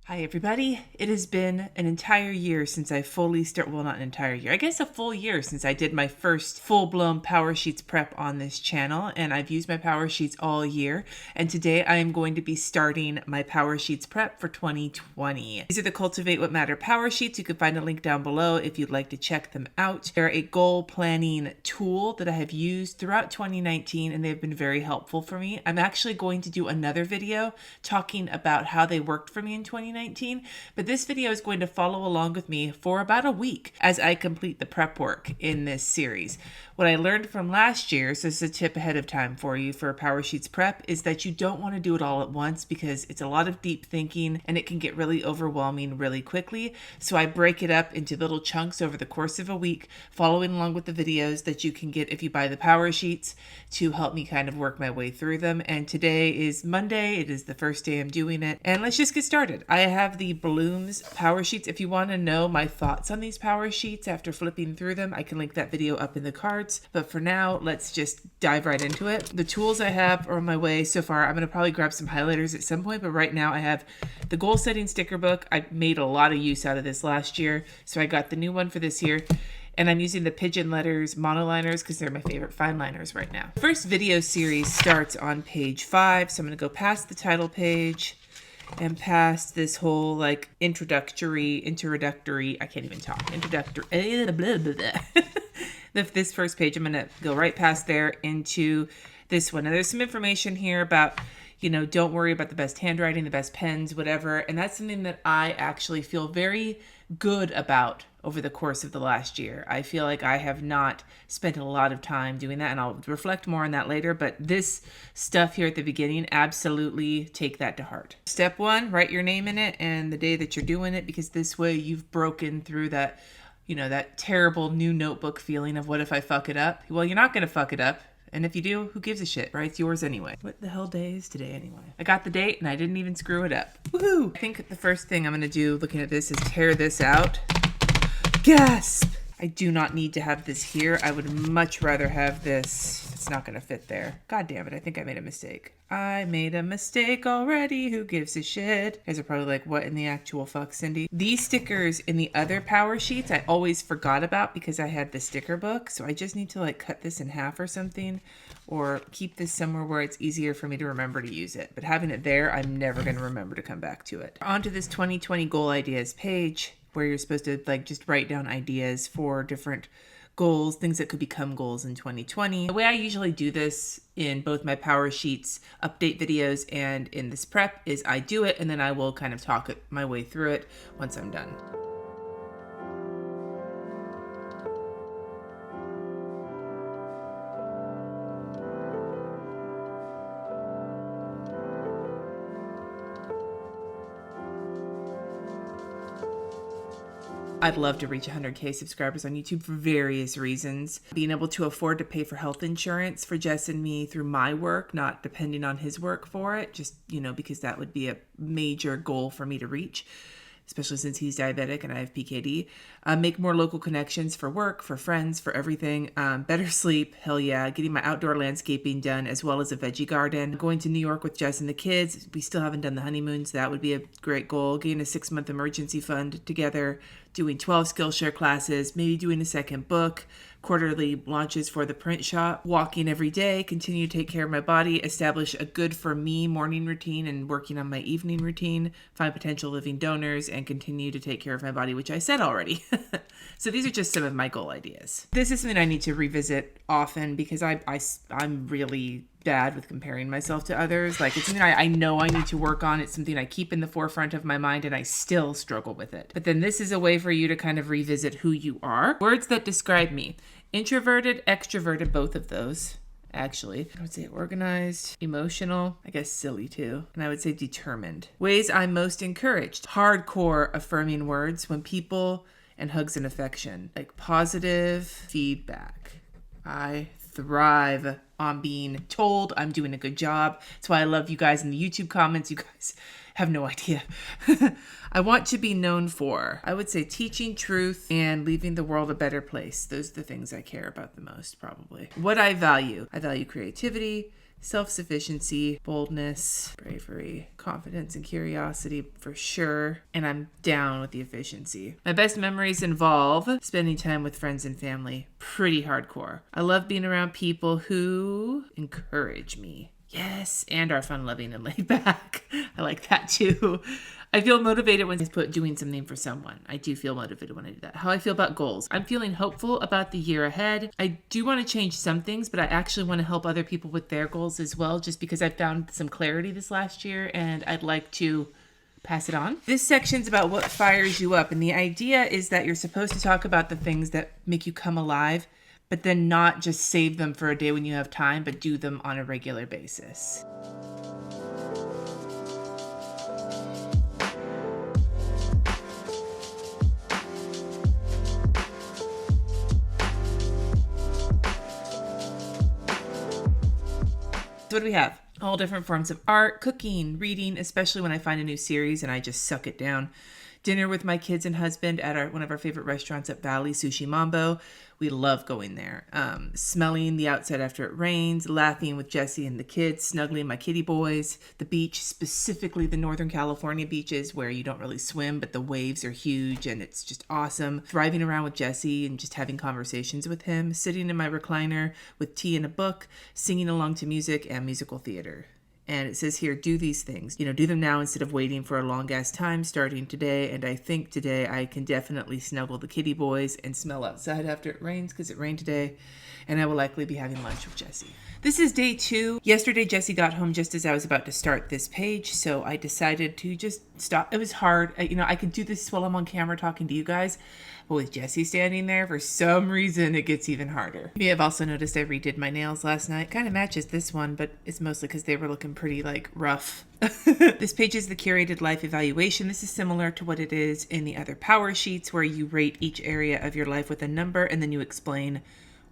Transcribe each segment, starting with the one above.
Hi everybody. It has been an entire year since I fully well, not an entire year. I guess a full year since I did my first full-blown Powersheets prep on this channel, and I've used my Powersheets all year. And today I am going to be starting my Powersheets prep for 2020. These are the Cultivate What Matter Powersheets. You can find a link down below if you'd like to check them out. They're a goal planning tool that I have used throughout 2019, and they've been very helpful for me. I'm actually going to do another video talking about how they worked for me in 2019, but this video is going to follow along with me for about a week as I complete the prep work in this series. What I learned from last year, so this is a tip ahead of time for you for Powersheets prep, is that you don't want to do it all at once because it's a lot of deep thinking and it can get really overwhelming really quickly. So I break it up into little chunks over the course of a week, following along with the videos that you can get if you buy the Powersheets to help me kind of work my way through them. And today is Monday. It is the first day I'm doing it. And let's just get started. I have the Blooms Powersheets. If you want to know my thoughts on these Powersheets after flipping through them, I can link that video up in the cards. But for now, let's just dive right into it. The tools I have are on my way so far. I'm going to probably grab some highlighters at some point, but right now I have the goal setting sticker book. I made a lot of use out of this last year, so I got the new one for this year. And I'm using the Pigeon Letters monoliners because they're my favorite fine liners right now. First video series starts on page 5, so I'm going to go past the title page and past this whole like introductory, I can't even talk, blah, blah, blah. This first page, I'm going to go right past there into this one. Now there's some information here about, don't worry about the best handwriting, the best pens, whatever. And that's something that I actually feel very good about over the course of the last year. I feel like I have not spent a lot of time doing that, and I'll reflect more on that later. But this stuff here at the beginning, absolutely take that to heart. Step 1, write your name in it and the day that you're doing it, because this way you've broken through that, that terrible new notebook feeling of what if I fuck it up? Well, you're not going to fuck it up. And if you do, who gives a shit, right? It's yours anyway. What the hell day is today anyway? I got the date and I didn't even screw it up. Woohoo! I think the first thing I'm going to do looking at this is tear this out. Gasp! I do not need to have this here. I would much rather have this. It's not going to fit there. God damn it. I think I made a mistake. I made a mistake already. Who gives a shit? You guys are probably like, what in the actual fuck, Cindy? These stickers in the other Powersheets, I always forgot about because I had the sticker book. So I just need to like cut this in half or something, or keep this somewhere where it's easier for me to remember to use it. But having it there, I'm never going to remember to come back to it. Onto this 2020 goal ideas page, where you're supposed to like just write down ideas for different goals, things that could become goals in 2020. The way I usually do this in both my Powersheets update videos and in this prep is I do it and then I will kind of talk my way through it once I'm done. I'd love to reach 100K subscribers on YouTube for various reasons. Being able to afford to pay for health insurance for Jess and me through my work, not depending on his work for it, just, because that would be a major goal for me to reach, especially since he's diabetic and I have PKD. Make more local connections for work, for friends, for everything. Better sleep, hell yeah. Getting my outdoor landscaping done as well as a veggie garden. Going to New York with Jess and the kids. We still haven't done the honeymoons. That would be a great goal. Getting a 6-month emergency fund together. Doing 12 Skillshare classes. Maybe doing a second book. Quarterly launches for the print shop. Walking every day. Continue to take care of my body. Establish a good for me morning routine and working on my evening routine. Find potential living donors and continue to take care of my body, which I said already. So these are just some of my goal ideas. This is something I need to revisit often because I'm really bad with comparing myself to others. Like, it's something I know I need to work on. It's something I keep in the forefront of my mind and I still struggle with it. But then this is a way for you to kind of revisit who you are. Words that describe me. Introverted, extroverted, both of those. Actually, I would say organized, emotional, I guess silly too. And I would say determined. Ways I'm most encouraged. Hardcore affirming words when people and hugs and affection. Like positive feedback. I thrive on being told I'm doing a good job. That's why I love you guys in the YouTube comments. You guys have no idea. I want to be known for, I would say, teaching truth and leaving the world a better place. Those are the things I care about the most, probably. What I value creativity, self-sufficiency, boldness, bravery, confidence, and curiosity for sure. And I'm down with the efficiency. My best memories involve spending time with friends and family. Pretty hardcore. I love being around people who encourage me. Yes, and are fun-loving and laid back. I like that too. I feel motivated when I put doing something for someone. I do feel motivated when I do that. How I feel about goals. I'm feeling hopeful about the year ahead. I do want to change some things, but I actually want to help other people with their goals as well, just because I found some clarity this last year and I'd like to pass it on. This section's about what fires you up. And the idea is that you're supposed to talk about the things that make you come alive, but then not just save them for a day when you have time, but do them on a regular basis. So what do we have? All different forms of art, cooking, reading, especially when I find a new series and I just suck it down. Dinner with my kids and husband at one of our favorite restaurants at Valley, Sushi Mambo. We love going there. Smelling the outside after it rains, laughing with Jesse and the kids, snuggling my kitty boys, the beach, specifically the Northern California beaches where you don't really swim, but the waves are huge and it's just awesome. Driving around with Jesse and just having conversations with him, sitting in my recliner with tea and a book, singing along to music and musical theater. And it says here, do these things. Do them now instead of waiting for a long ass time starting today. And I think today I can definitely snuggle the kitty boys and smell outside after it rains because it rained today. And I will likely be having lunch with Jesse. This is day 2. Yesterday, Jesse got home just as I was about to start this page. So I decided to just stop. It was hard. I could do this while I'm on camera talking to you guys. But with Jesse standing there, for some reason, it gets even harder. You may have also noticed I redid my nails last night. Kind of matches this one, but it's mostly because they were looking pretty, rough. This page is the Curated Life Evaluation. This is similar to what it is in the other Powersheets, where you rate each area of your life with a number, and then you explain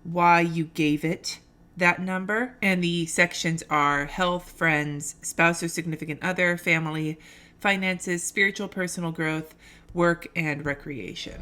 why you gave it that number. And the sections are health, friends, spouse or significant other, family, finances, spiritual personal growth, work, and recreation.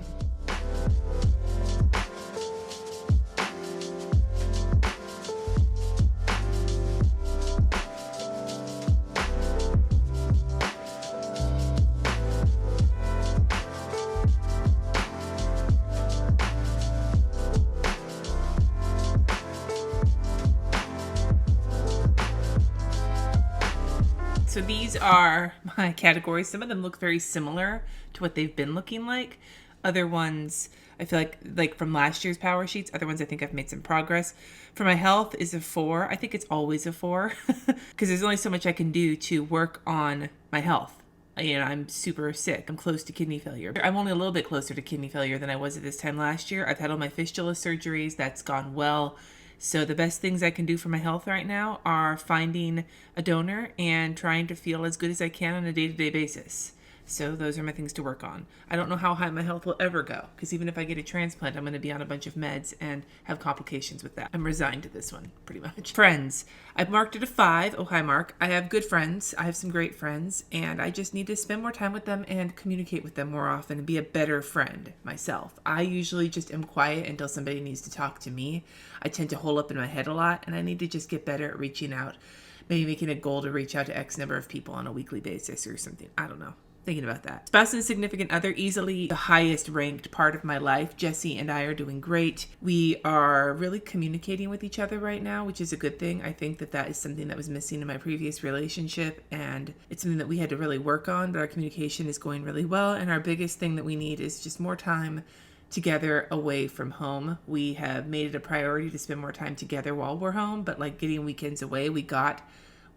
So these are my categories. Some of them look very similar to what they've been looking like. Other ones, I feel like from last year's Powersheets. Other ones, I think I've made some progress. For my health is a 4. I think it's always a 4 because there's only so much I can do to work on my health. I'm super sick. I'm close to kidney failure. I'm only a little bit closer to kidney failure than I was at this time last year. I've had all my fistula surgeries. That's gone well. So the best things I can do for my health right now are finding a donor and trying to feel as good as I can on a day-to-day basis. So those are my things to work on. I don't know how high my health will ever go, because even if I get a transplant, I'm going to be on a bunch of meds and have complications with that. I'm resigned to this one, pretty much. Friends. I've marked it a 5. Oh, hi, Mark. I have good friends. I have some great friends, and I just need to spend more time with them and communicate with them more often and be a better friend myself. I usually just am quiet until somebody needs to talk to me. I tend to hole up in my head a lot, and I need to just get better at reaching out. Maybe making a goal to reach out to X number of people on a weekly basis or something. I don't know. Thinking about that. Spouse and significant other, easily the highest ranked part of my life. Jesse and I are doing great. We are really communicating with each other right now, which is a good thing. I think that is something that was missing in my previous relationship, and it's something that we had to really work on, but our communication is going really well. And our biggest thing that we need is just more time together away from home. We have made it a priority to spend more time together while we're home, but getting weekends away, we got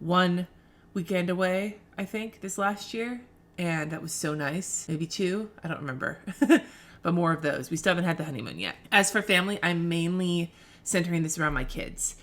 1 weekend away, I think, this last year. And that was so nice. Maybe 2. I don't remember. But more of those. We still haven't had the honeymoon yet. As for family, I'm mainly centering this around my kids.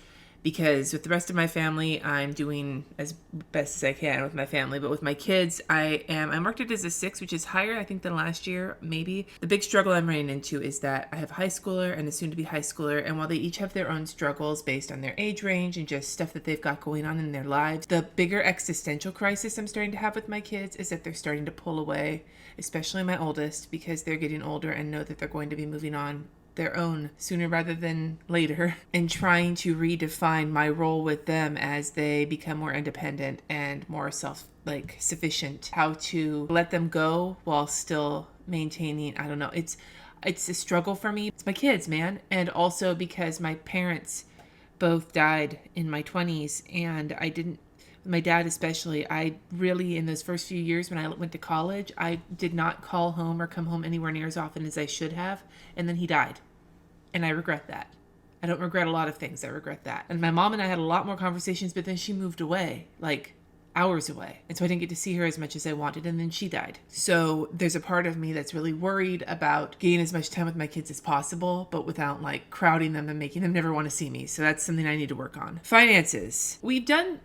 Because with the rest of my family, I'm doing as best as I can with my family. But with my kids, I marked it as a 6, which is higher, I think, than last year, maybe. The big struggle I'm running into is that I have a high schooler and a soon-to-be high schooler. And while they each have their own struggles based on their age range and just stuff that they've got going on in their lives, the bigger existential crisis I'm starting to have with my kids is that they're starting to pull away, especially my oldest, because they're getting older and know that they're going to be moving on their own sooner rather than later, and trying to redefine my role with them as they become more independent and more sufficient, how to let them go while still maintaining, I don't know, it's a struggle for me. It's my kids, man. And also because my parents both died in my 20s, and my dad especially, I really, in those first few years when I went to college, I did not call home or come home anywhere near as often as I should have. And then he died. And I regret that. I don't regret a lot of things. I regret that. And my mom and I had a lot more conversations, but then she moved away, like hours away. And so I didn't get to see her as much as I wanted. And then she died. So there's a part of me that's really worried about getting as much time with my kids as possible, but without like crowding them and making them never want to see me. So that's something I need to work on. Finances. We've done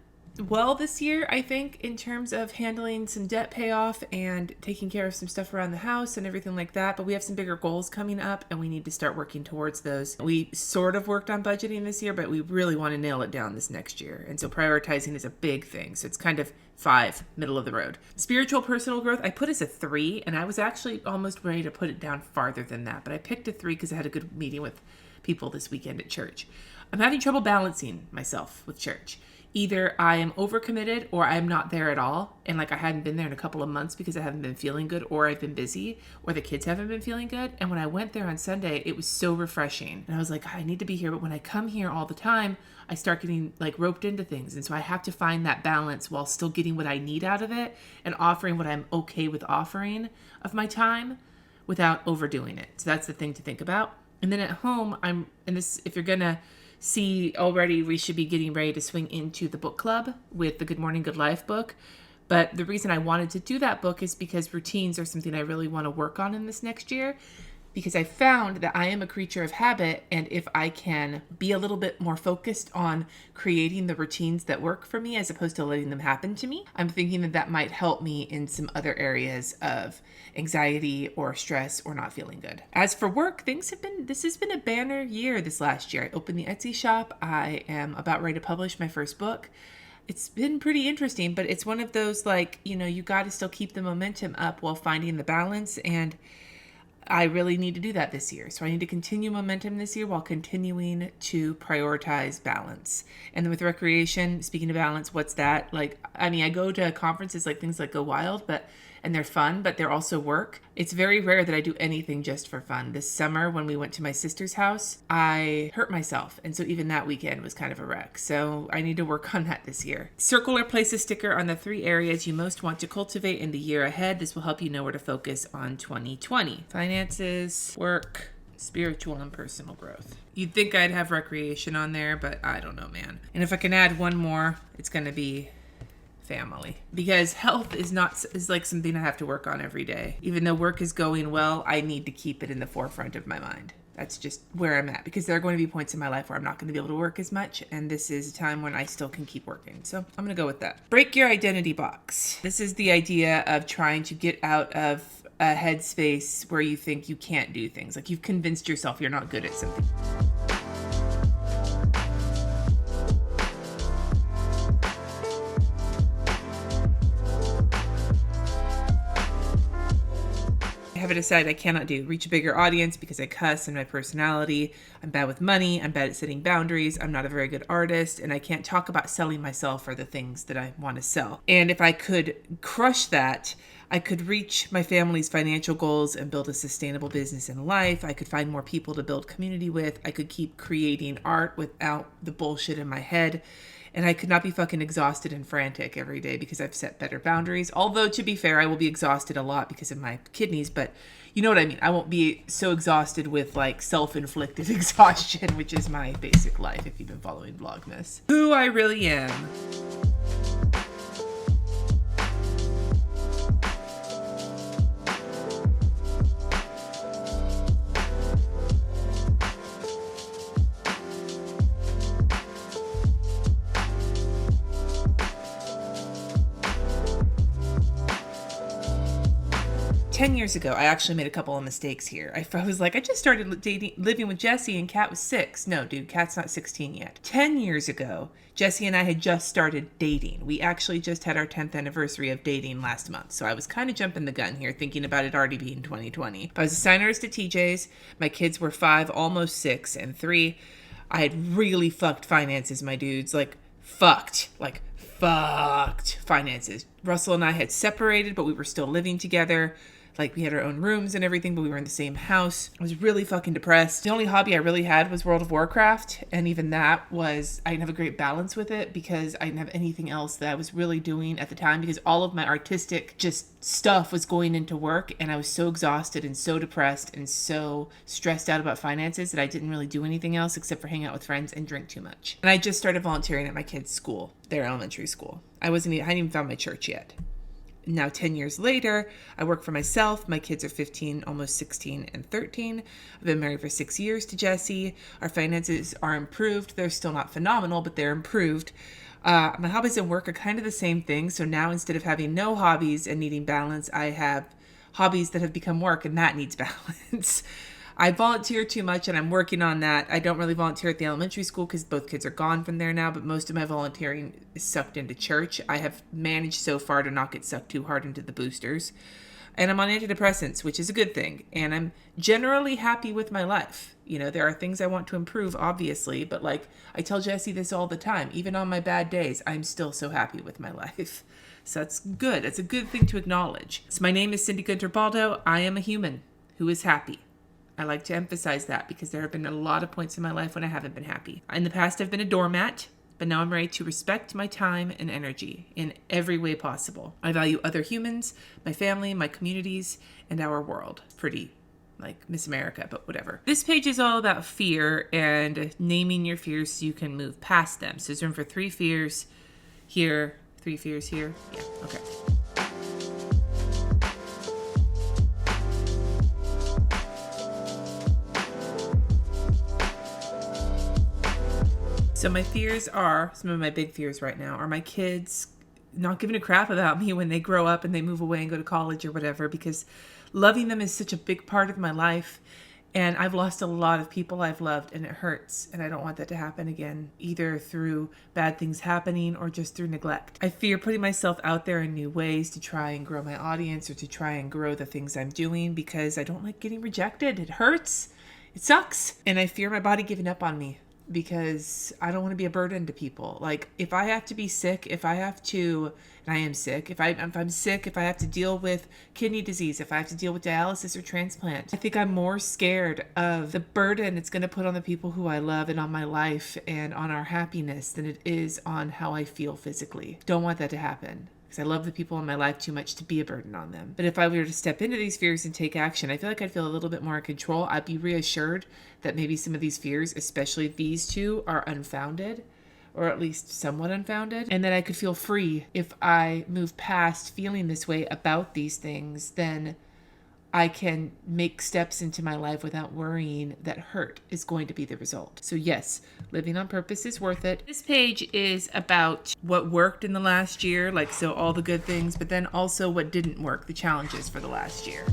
well this year, I think, in terms of handling some debt payoff and taking care of some stuff around the house and everything like that. But we have some bigger goals coming up and we need to start working towards those. We sort of worked on budgeting this year, but we really want to nail it down this next year. And so prioritizing is a big thing. So it's kind of 5, middle of the road. Spiritual personal growth, I put as a 3, and I was actually almost ready to put it down farther than that. But I picked a 3 because I had a good meeting with people this weekend at church. I'm having trouble balancing myself with church. Either I am overcommitted or I'm not there at all. And like I hadn't been there in a couple of months because I haven't been feeling good, or I've been busy, or the kids haven't been feeling good. And when I went there on Sunday, it was so refreshing. And I was like, I need to be here. But when I come here all the time, I start getting like roped into things. And so I have to find that balance while still getting what I need out of it and offering what I'm okay with offering of my time without overdoing it. So that's the thing to think about. And then at home, if you're going to see already, we should be getting ready to swing into the book club with the Good Morning, Good Life book. But the reason I wanted to do that book is because routines are something I really want to work on in this next year, because I found that I am a creature of habit. And if I can be a little bit more focused on creating the routines that work for me as opposed to letting them happen to me, I'm thinking that that might help me in some other areas of anxiety or stress or not feeling good. As for work, this has been a banner year this last year. I opened the Etsy shop. I am about ready to publish my first book. It's been pretty interesting, but it's one of those you got to still keep the momentum up while finding the balance. And I really need to do that this year. So I need to continue momentum this year while continuing to prioritize balance. And then with recreation, speaking of balance, what's that? I go to conferences like things like Go Wild, and they're fun, but they're also work. It's very rare that I do anything just for fun. This summer, when we went to my sister's house, I hurt myself. And so even that weekend was kind of a wreck. So I need to work on that this year. Circle or place a sticker on the 3 areas you most want to cultivate in the year ahead. This will help you know where to focus on 2020. Finances, work, spiritual and personal growth. You'd think I'd have recreation on there, but I don't know, man. And if I can add one more, it's going to be family, because health is like something I have to work on every day. Even though work is going well, I need to keep it in the forefront of my mind. That's just where I'm at, because there are going to be points in my life where I'm not going to be able to work as much, and this is a time when I still can keep working. So I'm going to go with that. Break your identity box. This is the idea of trying to get out of a headspace where you think you can't do things. Like you've convinced yourself you're not good at something. I have decided I cannot do reach a bigger audience because I cuss and my personality. I'm bad with money. I'm bad at setting boundaries. I'm not a very good artist, and I can't talk about selling myself or the things that I want to sell. And if I could crush that, I could reach my family's financial goals and build a sustainable business in life. I could find more people to build community with. I could keep creating art without the bullshit in my head. And I could not be fucking exhausted and frantic every day because I've set better boundaries. Although, to be fair, I will be exhausted a lot because of my kidneys. But you know what I mean? I won't be so exhausted with self-inflicted exhaustion, which is my basic life if you've been following Vlogmas. Who I really am. 10 years ago, I actually made a couple of mistakes here. I was like, I just started living with Jesse and Kat was 6. No, dude, Kat's not 16 yet. 10 years ago, Jesse and I had just started dating. We actually just had our 10th anniversary of dating last month. So I was kind of jumping the gun here, thinking about it already being 2020. But I was a sign artist at TJ's. My kids were 5, almost 6, and 3. I had really fucked finances, my dudes. Like, fucked finances. Russell and I had separated, but we were still living together. Like, we had our own rooms and everything, but we were in the same house. I was really fucking depressed. The only hobby I really had was World of Warcraft. And even that was, I didn't have a great balance with it because I didn't have anything else that I was really doing at the time, because all of my artistic just stuff was going into work. And I was so exhausted and so depressed and so stressed out about finances that I didn't really do anything else except for hang out with friends and drink too much. And I just started volunteering at my kids' school, their elementary school. I hadn't even found my church yet. Now, 10 years later, I work for myself. My kids are 15, almost 16, and 13. I've been married for 6 years to Jesse. Our finances are improved. They're still not phenomenal, but they're improved. My hobbies and work are kind of the same thing. So now, instead of having no hobbies and needing balance, I have hobbies that have become work, and that needs balance. I volunteer too much, and I'm working on that. I don't really volunteer at the elementary school because both kids are gone from there now, but most of my volunteering is sucked into church. I have managed so far to not get sucked too hard into the boosters. And I'm on antidepressants, which is a good thing. And I'm generally happy with my life. You know, there are things I want to improve, obviously, but like I tell Jesse this all the time, even on my bad days, I'm still so happy with my life. So that's good. It's a good thing to acknowledge. So my name is Cindy Guentert-Baldo. I am a human who is happy. I like to emphasize that because there have been a lot of points in my life when I haven't been happy. In the past, I've been a doormat, but now I'm ready to respect my time and energy in every way possible. I value other humans, my family, my communities, and our world. Pretty like Miss America, but whatever. This page is all about fear and naming your fears so you can move past them. So there's room for 3 fears here, 3 fears here. Yeah, okay. So my fears are, some of my big fears right now are my kids not giving a crap about me when they grow up and they move away and go to college or whatever, because loving them is such a big part of my life. And I've lost a lot of people I've loved, and it hurts. And I don't want that to happen again, either through bad things happening or just through neglect. I fear putting myself out there in new ways to try and grow my audience or to try and grow the things I'm doing, because I don't like getting rejected. It hurts. It sucks. And I fear my body giving up on me, because I don't want to be a burden to people. Like, if I have to be sick, if I have to, and I am sick, if I'm sick, if I have to deal with kidney disease, if I have to deal with dialysis or transplant, I think I'm more scared of the burden it's going to put on the people who I love and on my life and on our happiness than it is on how I feel physically. Don't want that to happen, because I love the people in my life too much to be a burden on them. But if I were to step into these fears and take action, I feel like I'd feel a little bit more in control. I'd be reassured that maybe some of these fears, especially these two, are unfounded, or at least somewhat unfounded, and that I could feel free. If I move past feeling this way about these things, then I can make steps into my life without worrying that hurt is going to be the result. So yes, living on purpose is worth it. This page is about what worked in the last year, like so all the good things, but then also what didn't work, the challenges for the last year.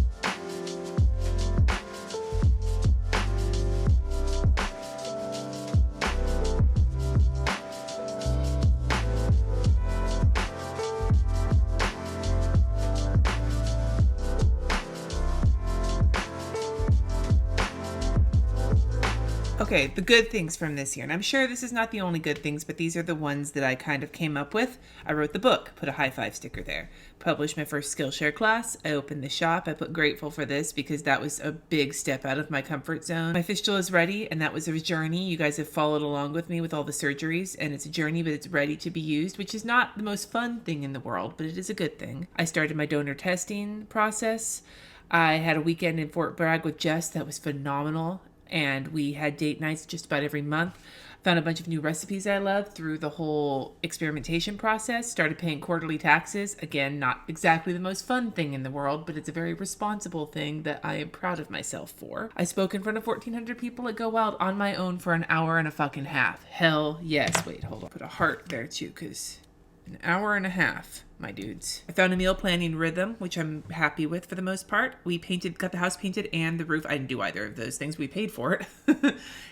Okay, the good things from this year. And I'm sure this is not the only good things, but these are the ones that I kind of came up with. I wrote the book, put a high five sticker there. Published my first Skillshare class. I opened the shop. I put grateful for this because that was a big step out of my comfort zone. My fistula is ready, and that was a journey. You guys have followed along with me with all the surgeries, and it's a journey, but it's ready to be used, which is not the most fun thing in the world, but it is a good thing. I started my donor testing process. I had a weekend in Fort Bragg with Jess that was phenomenal. And we had date nights just about every month. Found a bunch of new recipes I loved through the whole experimentation process. Started paying quarterly taxes. Again, not exactly the most fun thing in the world, but it's a very responsible thing that I am proud of myself for. I spoke in front of 1,400 people at Go Wild on my own for an hour and a fucking half. Hell yes. Wait, hold on. Put a heart there too, because An hour and a half, my dudes. I found a meal planning rhythm, which I'm happy with for the most part. We got the house painted and the roof. I didn't do either of those things. We paid for it.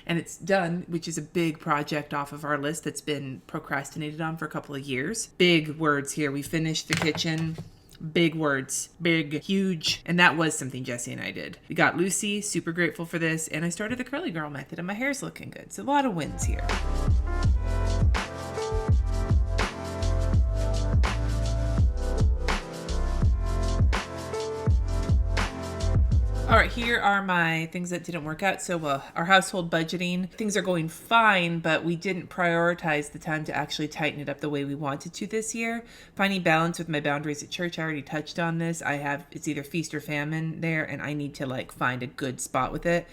And it's done, which is a big project off of our list that's been procrastinated on for a couple of years. Big words here. We finished the kitchen. Big words. Big, huge. And that was something Jesse and I did. We got Lucy, super grateful for this. And I started the curly girl method and my hair's looking good. So a lot of wins here. All right, here are my things that didn't work out so well. Our household budgeting, things are going fine, but we didn't prioritize the time to actually tighten it up the way we wanted to this year. Finding balance with my boundaries at church, I already touched on this. It's either feast or famine there, and I need to find a good spot with it.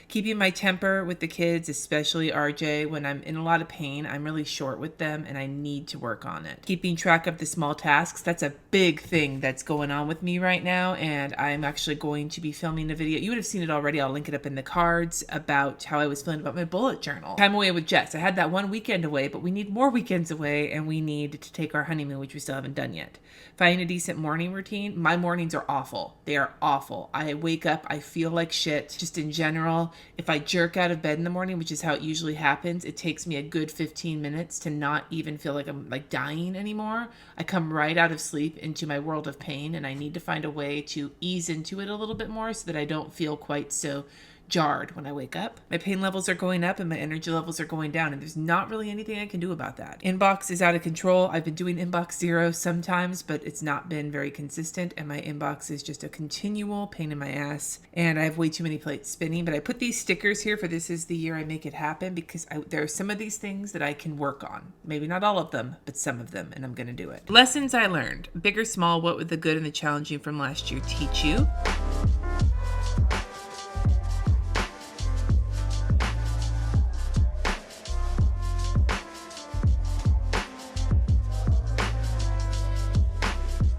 Keeping my temper with the kids, especially RJ, when I'm in a lot of pain, I'm really short with them and I need to work on it. Keeping track of the small tasks, that's a big thing that's going on with me right now, and I'm actually going to be filming a video. You would have seen it already. I'll link it up in the cards about how I was feeling about my bullet journal. Time away with Jess. I had that one weekend away, but we need more weekends away and we need to take our honeymoon, which we still haven't done yet. Finding a decent morning routine. My mornings are awful. They are awful. I wake up, I feel like shit, just in general. If I jerk out of bed in the morning, which is how it usually happens, it takes me a good 15 minutes to not even feel like I'm dying anymore. I come right out of sleep into my world of pain, and I need to find a way to ease into it a little bit more so that I don't feel quite so jarred when I wake up. My pain levels are going up and my energy levels are going down, and there's not really anything I can do about that. Inbox is out of control. I've been doing inbox 0 sometimes, but it's not been very consistent, and my inbox is just a continual pain in my ass, and I have way too many plates spinning. But I put these stickers here for This Is the Year I Make It Happen, because there are some of these things that I can work on. Maybe not all of them, but some of them, and I'm going to do it. Lessons I learned. Big or small, what would the good and the challenging from last year teach you?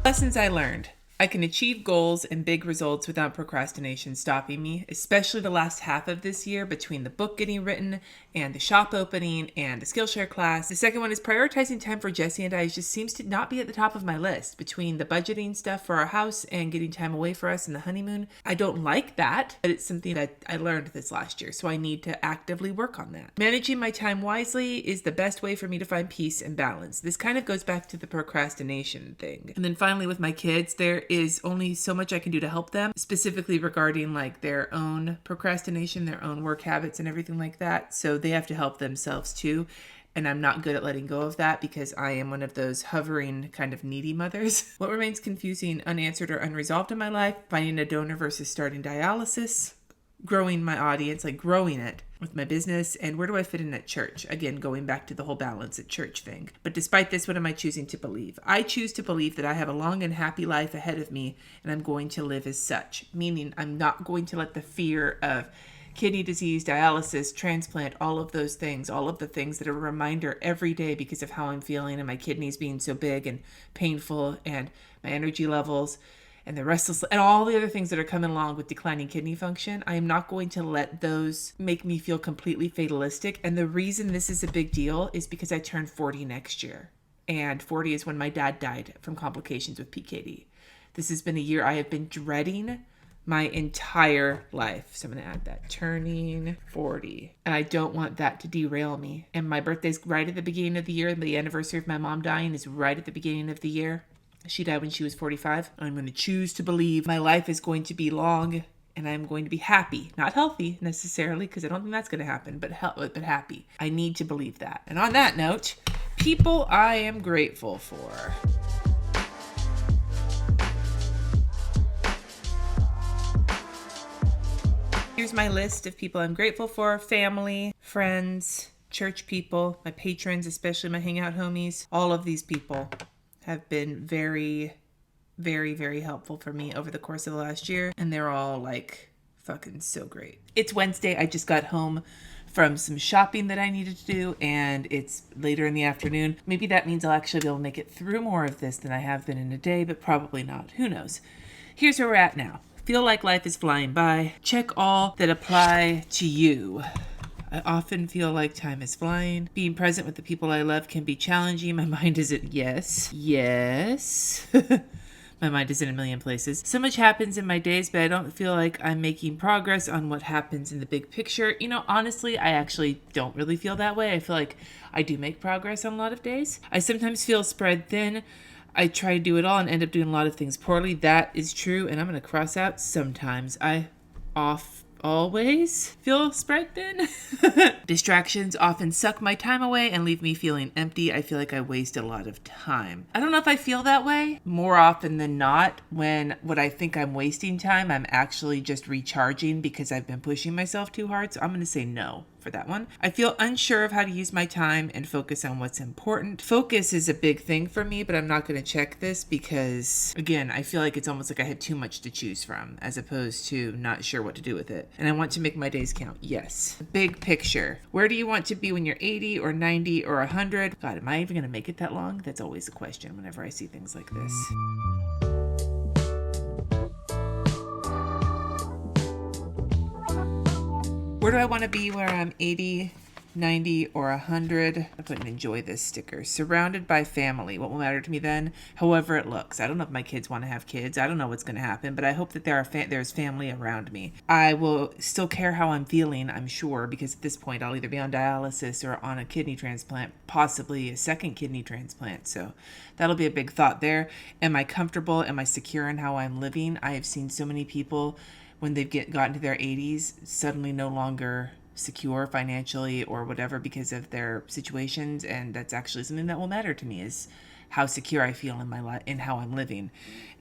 Lessons I learned. I can achieve goals and big results without procrastination stopping me, especially the last half of this year between the book getting written and the shop opening and the Skillshare class. The second one is prioritizing time for Jesse and I just seems to not be at the top of my list between the budgeting stuff for our house and getting time away for us in the honeymoon. I don't like that, but it's something that I learned this last year, so I need to actively work on that. Managing my time wisely is the best way for me to find peace and balance. This kind of goes back to the procrastination thing. And then finally with my kids, there is only so much I can do to help them, specifically regarding their own procrastination, their own work habits and everything like that. So they have to help themselves too. And I'm not good at letting go of that because I am one of those hovering kind of needy mothers. What remains confusing, unanswered, or unresolved in my life? Finding a donor versus starting dialysis. Growing my audience, growing it with my business, and where do I fit in at church? Again, going back to the whole balance at church thing. But despite this, what am I choosing to believe? I choose to believe that I have a long and happy life ahead of me, and I'm going to live as such, meaning I'm not going to let the fear of kidney disease, dialysis, transplant, all of those things, all of the things that are a reminder every day because of how I'm feeling and my kidneys being so big and painful and my energy levels and the restless and all the other things that are coming along with declining kidney function. I am not going to let those make me feel completely fatalistic. And the reason this is a big deal is because I turn 40 next year. And 40 is when my dad died from complications with PKD. This has been a year I have been dreading my entire life. So I'm going to add that, turning 40. And I don't want that to derail me. And my birthday's right at the beginning of the year. And the anniversary of my mom dying is right at the beginning of the year. She died when she was 45. I'm going to choose to believe my life is going to be long and I'm going to be happy. Not healthy necessarily, because I don't think that's going to happen, but happy. I need to believe that. And on that note, people I am grateful for. Here's my list of people I'm grateful for. Family, friends, church people, my patrons, especially my hangout homies. All of these people have been very, very, very helpful for me over the course of the last year. And they're all fucking so great. It's Wednesday. I just got home from some shopping that I needed to do, and it's later in the afternoon. Maybe that means I'll actually be able to make it through more of this than I have been in a day, but probably not. Who knows? Here's where we're at now. Feel like life is flying by. Check all that apply to you. I often feel like time is flying. Being present with the people I love can be challenging. My mind isn't, yes. My mind is in a million places. So much happens in my days, but I don't feel like I'm making progress on what happens in the big picture. You know, honestly, I actually don't really feel that way. I feel like I do make progress on a lot of days. I sometimes feel spread thin. I try to do it all and end up doing a lot of things poorly. That is true, and I'm going to cross out sometimes. I always feel spread thin. Distractions often suck my time away and leave me feeling empty. I feel like I waste a lot of time. I don't know if I feel that way. More often than not, when what I think I'm wasting time, I'm actually just recharging because I've been pushing myself too hard. So I'm going to say no for that one. I feel unsure of how to use my time and focus on what's important. Focus is a big thing for me, but I'm not going to check this because, again, I feel like it's almost like I had too much to choose from as opposed to not sure what to do with it. And I want to make my days count. Yes. Big picture. Where do you want to be when you're 80 or 90 or 100? God, am I even going to make it that long? That's always a question whenever I see things like this. Where do I want to be where I'm 80, 90, or 100? I'm putting enjoy this sticker. Surrounded by family. What will matter to me then? However it looks. I don't know if my kids want to have kids. I don't know what's going to happen, but I hope that there's family around me. I will still care how I'm feeling, I'm sure, because at this point I'll either be on dialysis or on a kidney transplant, possibly a second kidney transplant. So that'll be a big thought there. Am I comfortable? Am I secure in how I'm living? I have seen so many people when they've gotten to their 80s, suddenly no longer secure financially or whatever because of their situations. And that's actually something that will matter to me, is how secure I feel in my life, in how I'm living.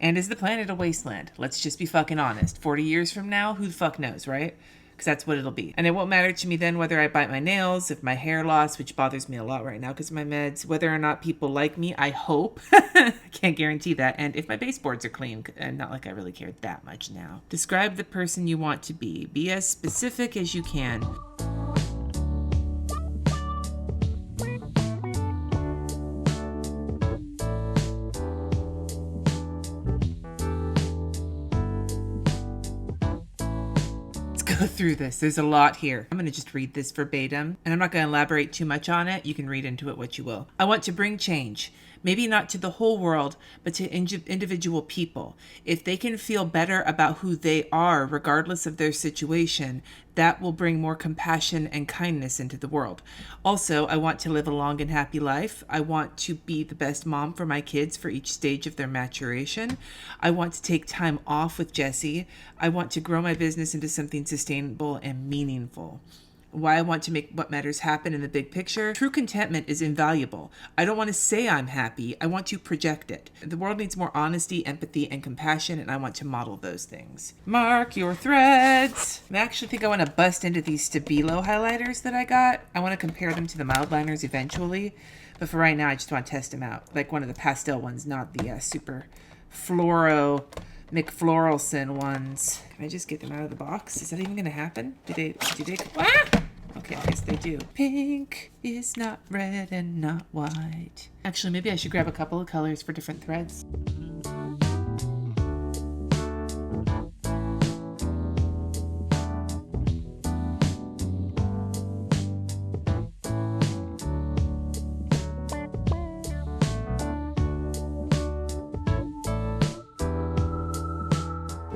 And is the planet a wasteland? Let's just be fucking honest. 40 years from now, who the fuck knows, right? Because that's what it'll be. And it won't matter to me then whether I bite my nails, if my hair loss, which bothers me a lot right now because of my meds, whether or not people like me, I hope. I can't guarantee that. And if my baseboards are clean, and not like I really care that much now. Describe the person you want to be. Be as specific as you can. Through this. There's a lot here. I'm going to just read this verbatim, and I'm not going to elaborate too much on it. You can read into it what you will. I want to bring change. Maybe not to the whole world, but to individual people. If they can feel better about who they are, regardless of their situation, that will bring more compassion and kindness into the world. Also, I want to live a long and happy life. I want to be the best mom for my kids for each stage of their maturation. I want to take time off with Jesse. I want to grow my business into something sustainable and meaningful. Why I want to make what matters happen in the big picture. True contentment is invaluable. I don't want to say I'm happy. I want to project it. The world needs more honesty, empathy, and compassion, and I want to model those things. Mark your threads. I actually think I want to bust into these Stabilo highlighters that I got. I want to compare them to the Mildliners eventually, but for right now, I just want to test them out. Like one of the pastel ones, not the super fluoro McFloralson ones. Can I just get them out of the box? Is that even going to happen? Do they? Okay, I guess they do. Pink is not red and not white. Actually, maybe I should grab a couple of colors for different threads.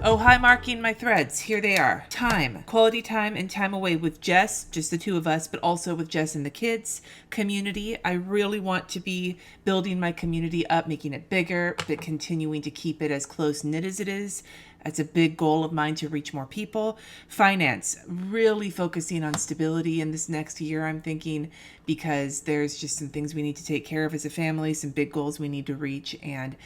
Oh, hi, marking my threads. Here they are. Time. Quality time and time away with Jess, just the two of us, but also with Jess and the kids. Community. I really want to be building my community up, making it bigger, but continuing to keep it as close-knit as it is. That's a big goal of mine, to reach more people. Finance. Really focusing on stability in this next year, I'm thinking, because there's just some things we need to take care of as a family, some big goals we need to reach, and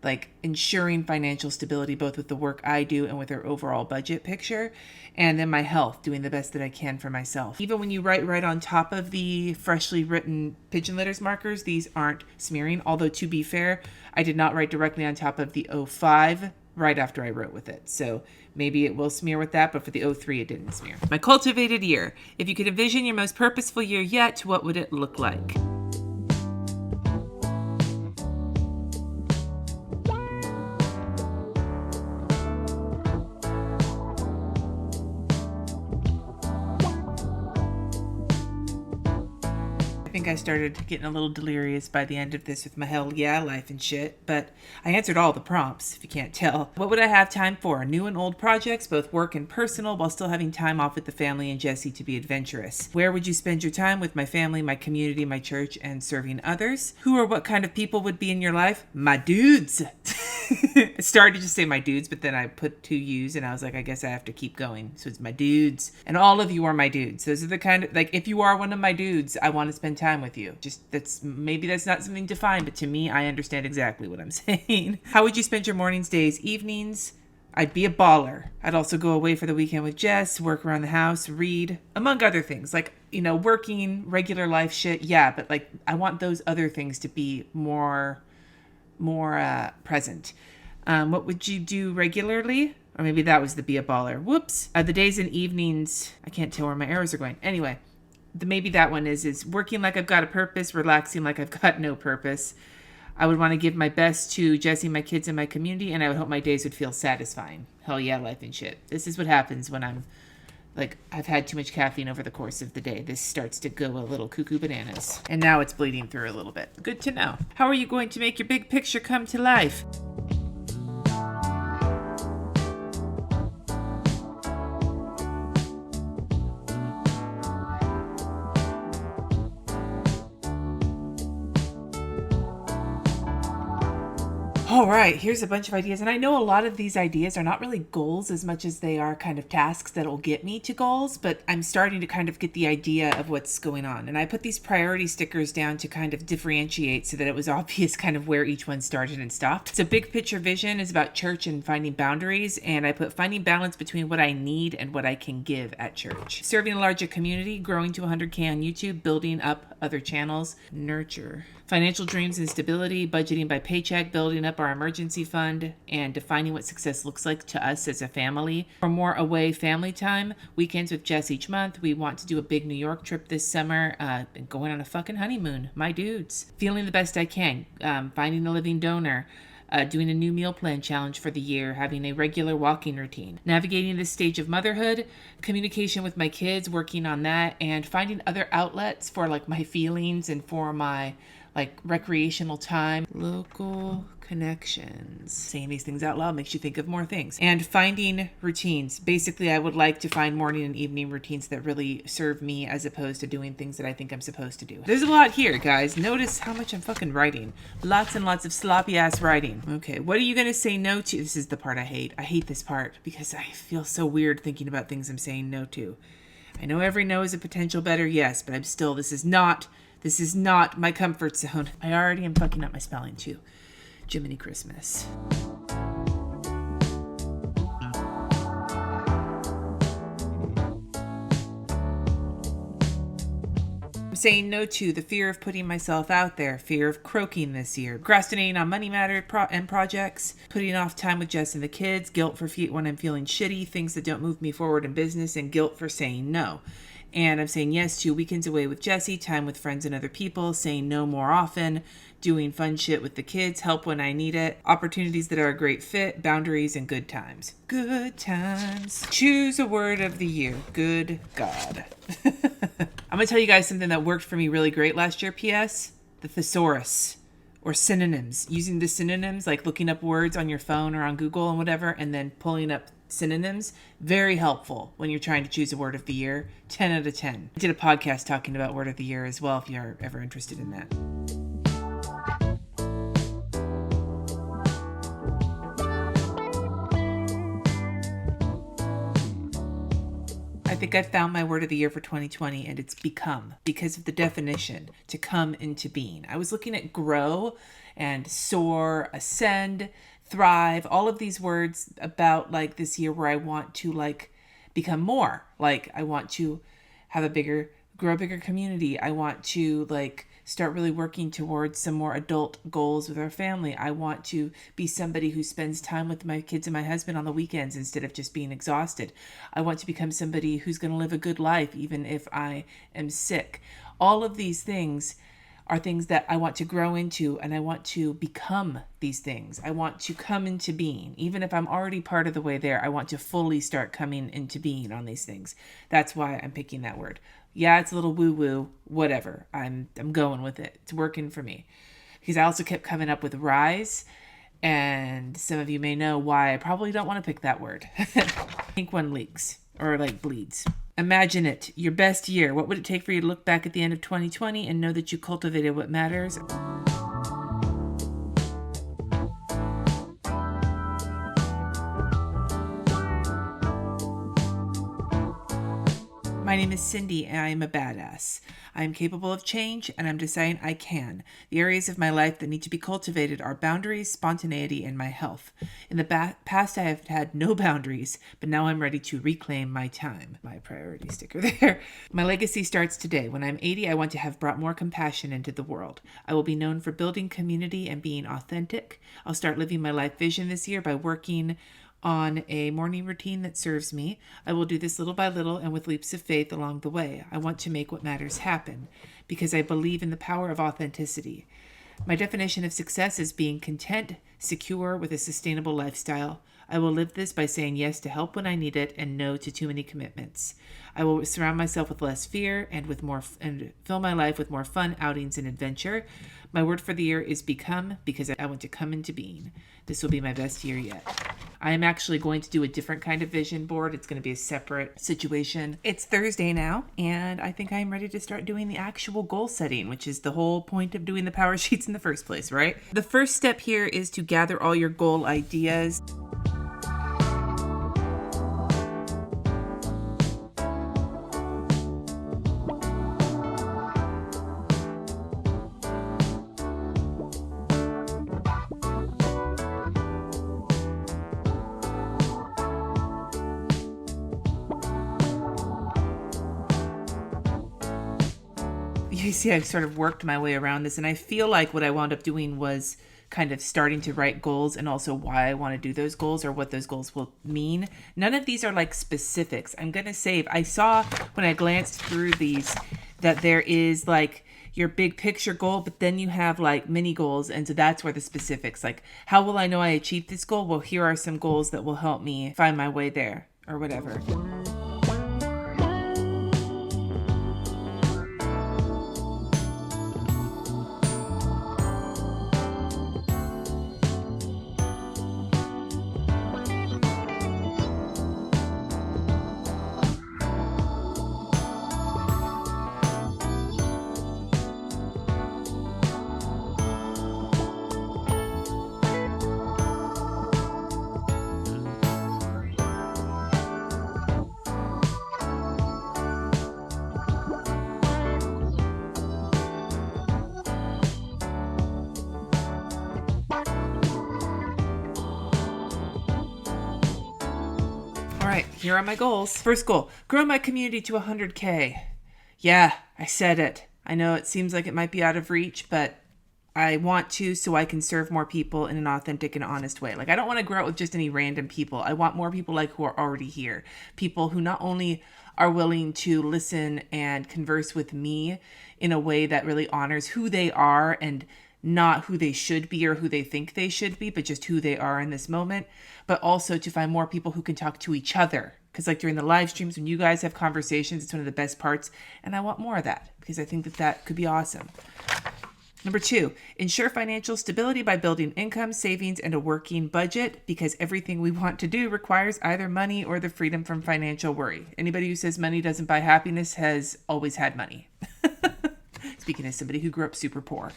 like ensuring financial stability, both with the work I do and with our overall budget picture. And then my health, doing the best that I can for myself. Even when you write right on top of the freshly written pigeon letters markers, these aren't smearing. Although, to be fair, I did not write directly on top of the 05 right after I wrote with it. So maybe it will smear with that, but for the 03 it didn't smear. My cultivated year. If you could envision your most purposeful year yet, what would it look like? think I started getting a little delirious by the end of this with my hell yeah life and shit, but I answered all the prompts, if you can't tell. What would I have time for? New and old projects, both work and personal, while still having time off with the family and Jesse to be adventurous. Where would you spend your time? With my family, my community, my church, and serving others. Who or what kind of people would be in your life? My dudes. I started to just say my dudes, but then I put 2 U's and I was like, I guess I have to keep going. So it's my dudes. And all of you are my dudes. Those are the kind of, like, if you are one of my dudes, I want to spend time with you. Just, maybe that's not something defined, but to me, I understand exactly what I'm saying. How would you spend your mornings, days, evenings? I'd be a baller. I'd also go away for the weekend with Jess, work around the house, read, among other things. Like, working, regular life shit. Yeah, but like, I want those other things to be more present. What would you do regularly? Or maybe that was the be a baller. Whoops. The days and evenings. I can't tell where my arrows are going. Anyway, maybe that one is working like I've got a purpose, relaxing like I've got no purpose. I would want to give my best to Jesse, my kids, and my community, and I would hope my days would feel satisfying. Hell yeah, life and shit. This is what happens when I'm like, I've had too much caffeine over the course of the day. This starts to go a little cuckoo bananas. And now it's bleeding through a little bit. Good to know. How are you going to make your big picture come to life? All right, here's a bunch of ideas. And I know a lot of these ideas are not really goals as much as they are kind of tasks that will get me to goals, but I'm starting to kind of get the idea of what's going on. And I put these priority stickers down to kind of differentiate so that it was obvious kind of where each one started and stopped. So big picture vision is about church and finding boundaries. And I put finding balance between what I need and what I can give at church. Serving a larger community, growing to 100K on YouTube, building up other channels, nurture. Financial dreams and stability, budgeting by paycheck, building up our emergency fund, and defining what success looks like to us as a family. For more away family time, weekends with Jess each month. We want to do a big New York trip this summer, going on a fucking honeymoon. My dudes. Feeling the best I can, finding a living donor, doing a new meal plan challenge for the year, having a regular walking routine, navigating this stage of motherhood, communication with my kids, working on that, and finding other outlets for like my feelings and for my like recreational time. Local connections. Saying these things out loud makes you think of more things. And finding routines. Basically, I would like to find morning and evening routines that really serve me as opposed to doing things that I think I'm supposed to do. There's a lot here, guys. Notice how much I'm fucking writing. Lots and lots of sloppy ass writing. Okay, what are you going to say no to? This is the part I hate. I hate this part because I feel so weird thinking about things I'm saying no to. I know every no is a potential better yes, but I'm still, this is not my comfort zone. I already am fucking up my spelling too. Jiminy Christmas. I'm saying no to the fear of putting myself out there, fear of croaking this year, procrastinating on money matter and projects, putting off time with Jess and the kids, guilt for when I'm feeling shitty, things that don't move me forward in business, and guilt for saying no. And I'm saying yes to weekends away with Jesse, time with friends and other people, saying no more often, doing fun shit with the kids, help when I need it, opportunities that are a great fit, boundaries, and good times. Good times. Choose a word of the year. Good God. I'm going to tell you guys something that worked for me really great last year, P.S. The thesaurus. Or synonyms. Using the synonyms, like looking up words on your phone or on Google and whatever, and then pulling up synonyms. Very helpful when you're trying to choose a word of the year. 10 out of 10. I did a podcast talking about word of the year as well if you're ever interested in that. I think I found my word of the year for 2020, and it's become, because of the definition, to come into being. I was looking at grow and soar, ascend, thrive, all of these words about like this year where I want to like become more. Like I want to have grow a bigger community. I want to like start really working towards some more adult goals with our family. I want to be somebody who spends time with my kids and my husband on the weekends instead of just being exhausted. I want to become somebody who's going to live a good life even if I am sick. All of these things are things that I want to grow into, and I want to become these things. I want to come into being. Even if I'm already part of the way there, I want to fully start coming into being on these things. That's why I'm picking that word. Yeah, it's a little woo-woo, whatever. I'm going with it. It's working for me. Because I also kept coming up with rise, and some of you may know why I probably don't want to pick that word. Pink one leaks, or like bleeds. Imagine it, your best year. What would it take for you to look back at the end of 2020 and know that you cultivated what matters? My name is Cindy, and I am a badass. I am capable of change, and I'm deciding I can. The areas of my life that need to be cultivated are boundaries, spontaneity, and my health. In the past, I have had no boundaries, but now I'm ready to reclaim my time. My priority sticker there. My legacy starts today. When I'm 80, I want to have brought more compassion into the world. I will be known for building community and being authentic. I'll start living my life vision this year by working on a morning routine that serves me. I will do this little by little and with leaps of faith along the way. I want to make what matters happen because I believe in the power of authenticity. My definition of success is being content, secure with a sustainable lifestyle. I will live this by saying yes to help when I need it and no to too many commitments. I will surround myself with less fear and fill my life with more fun outings and adventure. My word for the year is become, because I want to come into being. This will be my best year yet. I am actually going to do a different kind of vision board. It's going to be a separate situation. It's Thursday now, and I think I'm ready to start doing the actual goal setting, which is the whole point of doing the power sheets in the first place, right? The first step here is to gather all your goal ideas. You see, I've sort of worked my way around this, and I feel like what I wound up doing was kind of starting to write goals and also why I want to do those goals or what those goals will mean. None of these are like specifics. I'm going to save. I saw when I glanced through these that there is like your big picture goal, but then you have like mini goals. And so that's where the specifics, like how will I know I achieved this goal? Well, here are some goals that will help me find my way there or whatever. All right, here are my goals. First goal, grow my community to 100K. Yeah, I said it. I know it seems like it might be out of reach, but I want to so I can serve more people in an authentic and honest way. Like I don't want to grow it with just any random people. I want more people like who are already here. People who not only are willing to listen and converse with me in a way that really honors who they are and not who they should be or who they think they should be, but just who they are in this moment, but also to find more people who can talk to each other. Because like during the live streams, when you guys have conversations, it's one of the best parts. And I want more of that because I think that that could be awesome. Number 2, ensure financial stability by building income, savings, and a working budget because everything we want to do requires either money or the freedom from financial worry. Anybody who says money doesn't buy happiness has always had money. Speaking as somebody who grew up super poor.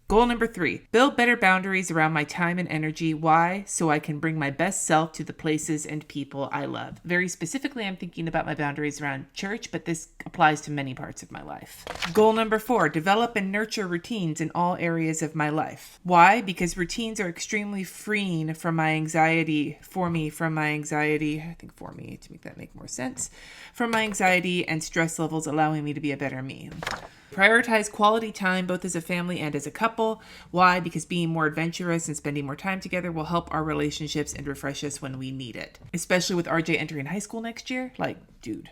Goal number 3, build better boundaries around my time and energy. Why? So I can bring my best self to the places and people I love. Very specifically, I'm thinking about my boundaries around church, but this applies to many parts of my life. Goal number 4, develop and nurture routines in all areas of my life. Why? Because routines are extremely freeing from my anxiety, to make that make more sense, from my anxiety and stress levels, allowing me to be a better me. Prioritize quality time, both as a family and as a couple. Why? Because being more adventurous and spending more time together will help our relationships and refresh us when we need it. Especially with RJ entering high school next year. Like, dude,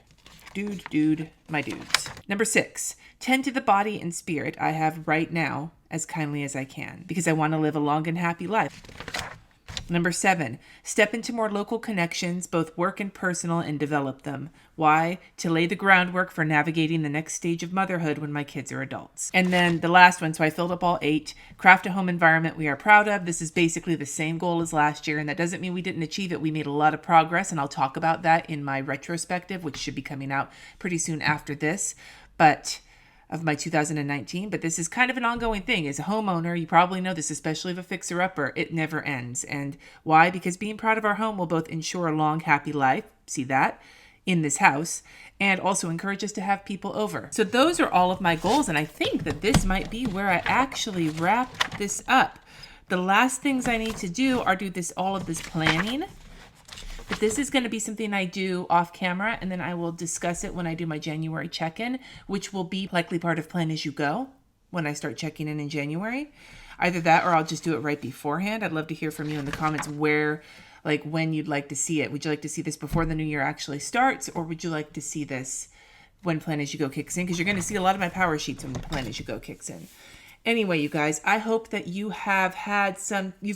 my dudes. Number 6, tend to the body and spirit I have right now as kindly as I can. Because I want to live a long and happy life. Number 7, step into more local connections, both work and personal, and develop them. Why? To lay the groundwork for navigating the next stage of motherhood when my kids are adults. And then the last one, so I filled up all 8, craft a home environment we are proud of. This is basically the same goal as last year, and that doesn't mean we didn't achieve it. We made a lot of progress, and I'll talk about that in my retrospective, which should be coming out pretty soon after this. But of my 2019, but this is kind of an ongoing thing. As a homeowner, you probably know this, especially if a fixer-upper, it never ends. And why? Because being proud of our home will both ensure a long, happy life, see that, in this house, and also encourage us to have people over. So those are all of my goals, and I think that this might be where I actually wrap this up. The last things I need to do are do all of this planning. But this is going to be something I do off camera, and then I will discuss it when I do my January check-in, which will be likely part of Plan As You Go when I start checking in January. Either that or I'll just do it right beforehand. I'd love to hear from you in the comments when you'd like to see it. Would you like to see this before the new year actually starts, or would you like to see this when Plan As You Go kicks in? Because you're going to see a lot of my power sheets when Plan As You Go kicks in. Anyway, you guys, I hope that you've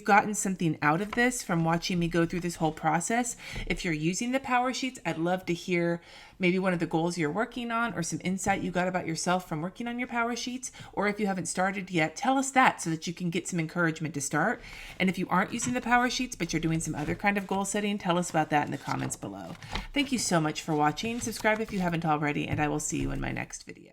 gotten something out of this from watching me go through this whole process. If you're using the power sheets, I'd love to hear maybe one of the goals you're working on or some insight you got about yourself from working on your power sheets. Or if you haven't started yet, tell us that so that you can get some encouragement to start. And if you aren't using the power sheets, but you're doing some other kind of goal setting, tell us about that in the comments below. Thank you so much for watching. Subscribe if you haven't already, and I will see you in my next video.